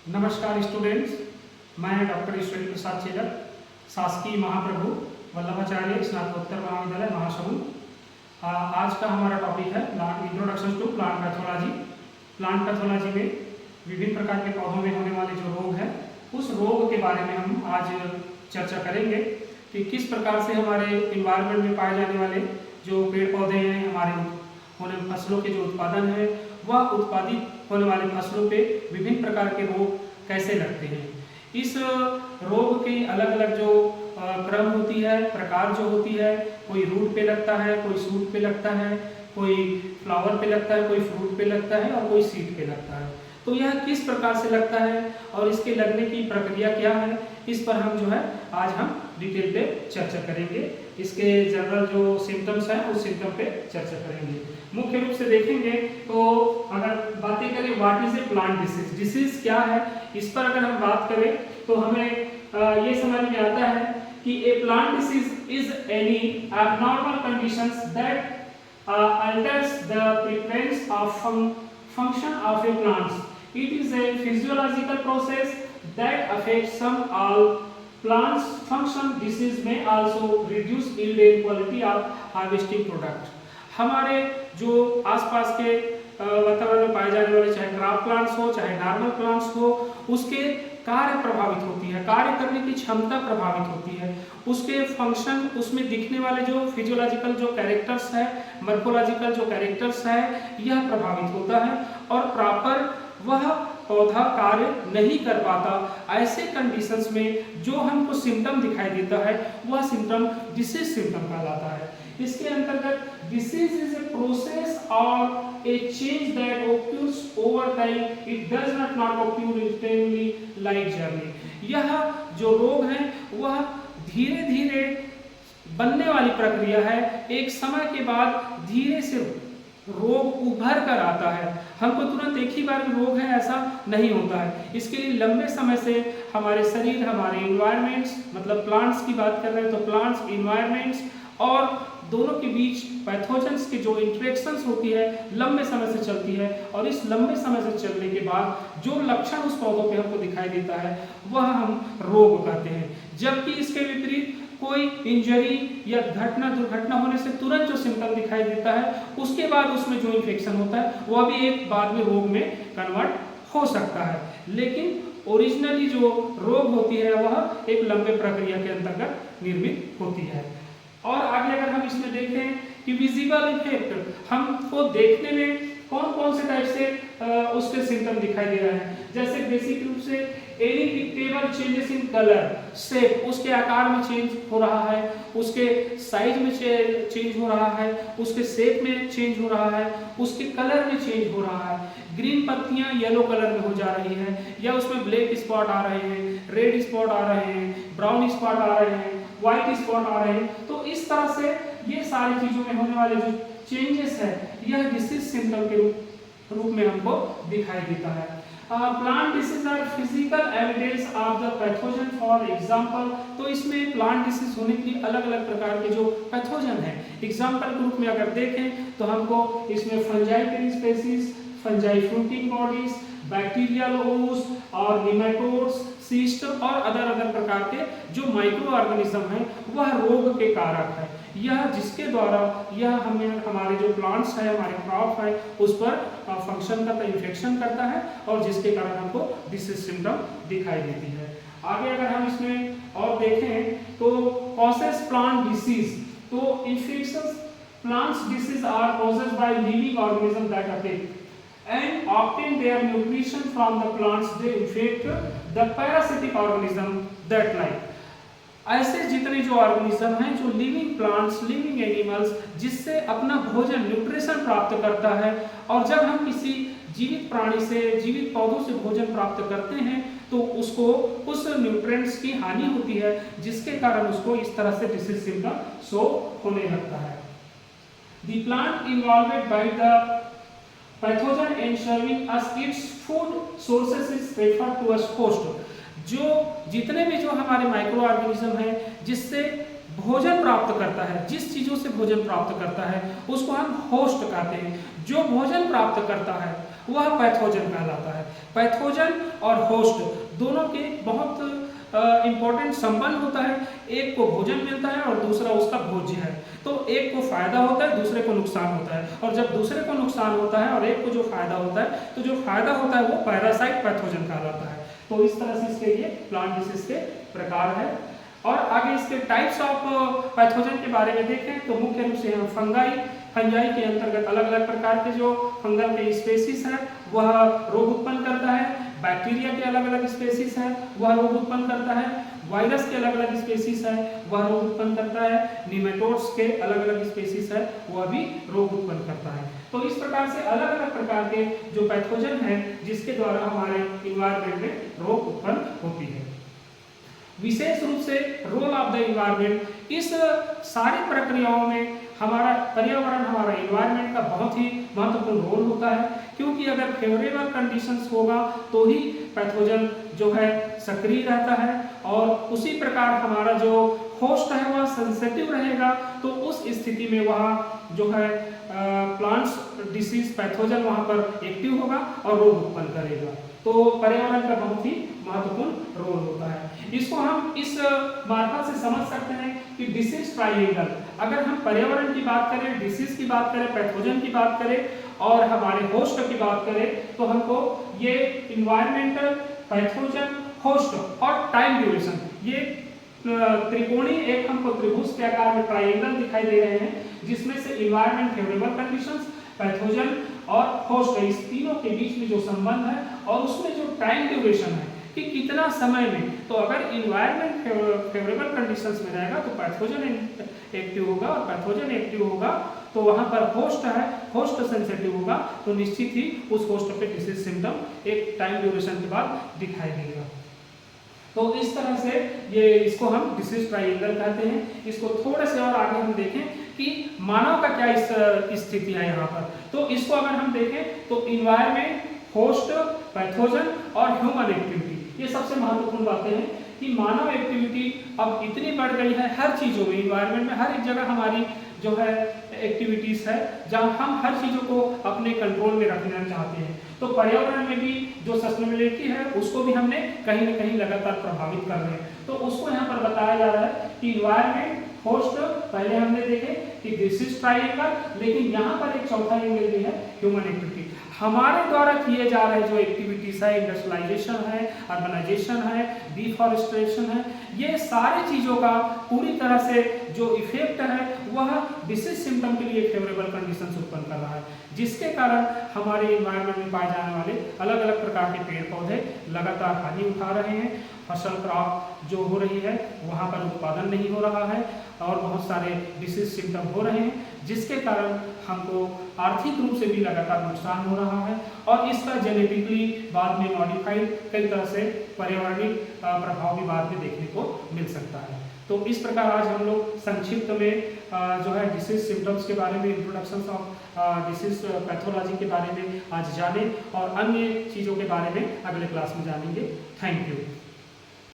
नमस्कार स्टूडेंट्स, मैं डॉक्टर ईश्वरी प्रसाद चेलर, शासकीय महाप्रभु वल्लभाचार्य स्नातकोत्तर महाविद्यालय महासमुंद। आज का हमारा टॉपिक है introduction to plant pathology. Plant pathology में विभिन्न प्रकार के पौधों में होने वाले जो रोग हैं, उस रोग के बारे में हम आज चर्चा करेंगे कि किस प्रकार से हमारे इन्वायरमेंट में पाए जाने वाले जो पेड़ पौधे हैं, हमारे होने फसलों के जो उत्पादन है, वह उत्पादित होने वाले फसलों पे विभिन्न प्रकार के रोग कैसे लगते हैं। इस रोग के अलग अलग जो क्रम होती है, प्रकार जो होती है, कोई रूट पे लगता है, कोई शूट पे लगता है, कोई फ्लावर पे लगता है, कोई फ्रूट पे लगता है और कोई सीड पे लगता है। तो यह किस प्रकार से लगता है और इसके लगने की प्रक्रिया क्या है, इस पर हम जो है आज हम डिटेल पे चर्चा करेंगे। इसके जनरल जो सिम्टम्स हैं उस सिम्टम पे चर्चा करेंगे। मुख्य रूप से देखेंगे तो अगर बातें करें what is a plant disease, disease क्या है, इस पर अगर हम बात करें तो हमें ये समझ में आता है कि a plant disease is any abnormal conditions that alters the preference of function of a plant. It is a physiological process that affects some all plants function. Disease may also reduce yield and quality of harvesting product. हमारे जो आसपास के वातावरण में पाए जाने वाले, चाहे क्रॉप प्लांट्स हो चाहे नॉर्मल प्लांट्स हो, उसके कार्य प्रभावित होती है, कार्य करने की क्षमता प्रभावित होती है, उसके फंक्शन, उसमें दिखने वाले जो फिजियोलॉजिकल जो कैरेक्टर्स है, मॉर्फोलॉजिकल जो कैरेक्टर्स है, यह प्रभावित होता है और प्रॉपर वह पौधा कार्य नहीं कर पाता। ऐसे कंडीशंस में जो हमको सिम्टम दिखाई देता है वह सिम्टम डिसीज सिम्टम कहलाता है। इसके अंतर्गत डिसीज इज ए प्रोसेस और ए change that occurs over time. It does not occur instantly like journey. यह जो रोग है वह धीरे धीरे बनने वाली प्रक्रिया है। एक समय के बाद धीरे से रोग उभर कर आता है। हमको तुरंत एक ही बार में रोग है ऐसा नहीं होता है। इसके लिए लंबे समय से हमारे शरीर, हमारे इन्वायरमेंट्स, मतलब प्लांट्स की बात कर रहे हैं तो प्लांट्स, इन्वायरमेंट्स और दोनों के बीच पैथोजेंस के जो इंटरेक्शंस होती है लंबे समय से चलती है और इस लंबे समय से चलने के बाद जो लक्षण उस पौधों पे हमको दिखाई देता है वह हम रोग कहते हैं। जबकि इसके विपरीत कोई इंजरी या दुर्घटना होने से तुरंत जो सिम्टम दिखाई देता है, उसके बाद उसमें जो इन्फेक्शन होता है वह भी एक बाद में रोग में कन्वर्ट हो सकता है। लेकिन ओरिजिनली जो रोग होती है वह एक लंबे प्रक्रिया के अंतर्गत निर्मित होती है। और आगे अगर हम इसमें देखें कि विजिबल इफेक्ट, हमको देखने में कौन कौन से टाइप से उसके सिम्टम दिखाई दे रहे हैं, जैसे बेसिक रूप से any detectable changes in colour, shape, उसके आकार में चेंज हो रहा है, उसके साइज में चेंज हो रहा है, उसके शेप में चेंज हो रहा है, उसके कलर में चेंज हो रहा है। ग्रीन पत्तियां येलो कलर में हो जा रही हैं या उसमें ब्लैक स्पॉट आ रहे हैं, रेड स्पॉट आ रहे हैं, ब्राउन स्पॉट आ रहे हैं, व्हाइट स्पॉट आ रहे हैं। तो इस तरह से ये सारी चीजों में होने वाले जो चेंजेस है यह डिसीज सिम्टम के रूप में हमको दिखाई देता है। Plant disease are physical evidence of the pathogen. For example, तो इसमें प्लांट डिसीज होने के लिए अलग अलग प्रकार के जो पैथोजन है, एग्जांपल के रूप में अगर देखें तो हमको इसमें fungi species, fungi fruiting bodies, bacterial ओस और निमेटोड्स, सिस्ट और अदर प्रकार के जो माइक्रो ऑर्गेनिज्म है वह रोग के कारक है। यह जिसके द्वारा यह हमें हमारे जो प्लांट्स है, हमारे क्रॉप है, उस पर फंक्शन करता, इन्फेक्शन करता है और जिसके कारण हमको डिसीज सिम्टम दिखाई देती है। आगे अगर हम इसमें और देखें तो कॉजेस प्लांट डिसीज, तो infections plants disease are caused by living organism that affect and obtain their nutrition from the plants. They infect the parasitic organism that live. ऐसे जितने जो ऑर्गेनिज्म हैं, जो लिविंग प्लांट्स, लिविंग एनिमल्स, जिससे अपना भोजन, nutrition प्राप्त करता है, और जब हम किसी जीवित प्राणी से, जीवित पौधों से भोजन प्राप्त करते हैं तो उसको उस न्यूट्रिएंट्स की हानि होती है, जिसके कारण उसको इस तरह से डिसीज सिम्टम शो होने लगता है। The plant involved by the pathogen and serving us its food sources is referred to us host. जो जितने भी जो हमारे माइक्रो ऑर्गेनिज्म हैं जिससे भोजन प्राप्त करता है, जिस चीजों से भोजन प्राप्त करता है उसको हम होस्ट कहते हैं। जो भोजन प्राप्त करता है वह पैथोजन कहलाता है। पैथोजन और होस्ट दोनों के बहुत इंपॉर्टेंट संबंध होता है। एक को भोजन मिलता है और दूसरा उसका भोज्य है। तो एक को फायदा होता है, दूसरे को नुकसान होता है, और जब दूसरे को नुकसान होता है और एक को जो फायदा होता है, तो जो फायदा होता है वो पैरासाइट पैथोजन कहलाता है। तो इस तरह से इसके ये प्लांट डिसीज के प्रकार है। और आगे इसके टाइप्स ऑफ पैथोजन के बारे में देखें तो मुख्य रूप से हम फंजाई के अंतर्गत अलग अलग प्रकार के जो फंगल के स्पेसीज हैं वह रोग उत्पन्न करता है। बैक्टीरिया के अलग अलग स्पेसीज हैं वह रोग उत्पन्न करता है। वायरस के अलग अलग स्पेसीज है वह रोग उत्पन्न करता है। निमेटोड्स के अलग अलग स्पेसीज है वह भी रोग उत्पन्न करता है। तो इस प्रकार से अलग अलग प्रकार के जो पैथोजन है जिसके द्वारा हमारे इन्वायरमेंट में रोग उत्पन्न होती है। विशेष रूप से रोल ऑफ द इन्वायरमेंट, इस सारी प्रक्रियाओं में हमारा पर्यावरण, हमारा इन्वायरमेंट का बहुत ही महत्वपूर्ण रोल होता है, क्योंकि अगर फेवरेबल कंडीशंस होगा तो ही पैथोजन जो है सक्रिय रहता है, और उसी प्रकार हमारा जो होस्ट है वह सेंसिटिव रहेगा, तो उस स्थिति में वह जो है प्लांट्स डिसीज पैथोजन वहाँ पर एक्टिव होगा और रोग उत्पन्न करेगा। तो पर्यावरण का बहुत ही महत्वपूर्ण रोल होता है। इसको हम इस मार्फत से समझ सकते हैं कि डिसीज ट्रायंगल, अगर हम पर्यावरण की बात करें, डिसीज की बात करें, पैथोजन की बात करें और हमारे होस्ट की बात करें, तो हमको ये इन्वायरमेंटल, पैथोजन, होस्ट और टाइम ड्यूरेशन, ये त्रिकोणीय एक हमको त्रिभुज के आकार में ट्रायंगल दिखाई दे रहे हैं, जिसमें से इन्वायरमेंट, फेवरेबल कंडीशंस, पैथोजन और होस्ट, इस तीनों के बीच में जो संबंध है और उसमें जो टाइम ड्यूरेशन है कि कितना समय में, तो अगर इन्वायरमेंट फेवरेबल कंडीशंस में रहेगा तो पैथोजन एक्टिव होगा, और पैथोजन एक्टिव होगा तो वहाँ पर होस्ट है, होस्ट सेंसिटिव होगा, तो निश्चित ही उस होस्ट पे डिसीज सिम्टम एक टाइम ड्यूरेशन के बाद दिखाई देगा। तो इस तरह से ये इसको हम डिसीज ट्रायंगल कहते हैं। इसको थोड़े से और आगे हम देखें कि मानव का क्या इस स्थिति है यहाँ पर, तो इसको अगर हम देखें तो इन्वायरमेंट, होस्ट, पैथोजन और ह्यूमन एक्टिविटी, ये सबसे महत्वपूर्ण बातें हैं कि मानव एक्टिविटी अब इतनी बढ़ गई है हर चीज़ों में, इन्वायरमेंट में हर एक जगह हमारी जो है एक्टिविटीज़ है जहाँ हम हर चीज़ों को अपने कंट्रोल में रखना चाहते हैं। तो पर्यावरण में भी जो सस्टेनेबिलिटी है उसको भी हमने कहीं ना कहीं लगातार प्रभावित कर रहे हैं। तो उसको यहाँ पर बताया जा रहा है कि इन्वायरमेंट, होस्ट पहले हमने देखे कि डिसीज ट्रायंगल, लेकिन यहाँ पर एक चौथा एंगल भी है ह्यूमन एक्टिविटी। हमारे द्वारा किए जा रहे जो एक्टिविटीज है, इंडस्ट्रियलाइजेशन है, अर्बनाइजेशन है, डिफॉरेस्टेशन है, ये सारी चीज़ों का पूरी तरह से जो इफेक्ट है वह डिसीज सिम्टम के लिए फेवरेबल कंडीशंस उत्पन्न कर रहा है, जिसके कारण हमारे इन्वायरमेंट में पाए जाने वाले अलग अलग प्रकार के पेड़ पौधे लगातार हानि उठा रहे हैं। फसल क्रॉप जो हो रही है वहाँ पर उत्पादन नहीं हो रहा है और बहुत सारे डिसीज सिम्टम हो रहे हैं, जिसके कारण हमको आर्थिक रूप से भी लगातार नुकसान हो रहा है, और इसका जेनेटिकली बाद में मॉडिफाइड कई तरह से पर्यावरणिक प्रभाव भी बाद में देखने को मिल सकता है। तो इस प्रकार आज हम लोग संक्षिप्त में जो है डिसीज सिम्टम्स के बारे में, इंट्रोडक्शन ऑफ डिसीज पैथोलॉजी के बारे में आज जाने, और अन्य चीज़ों के बारे में अगले क्लास में जानेंगे। Thank you.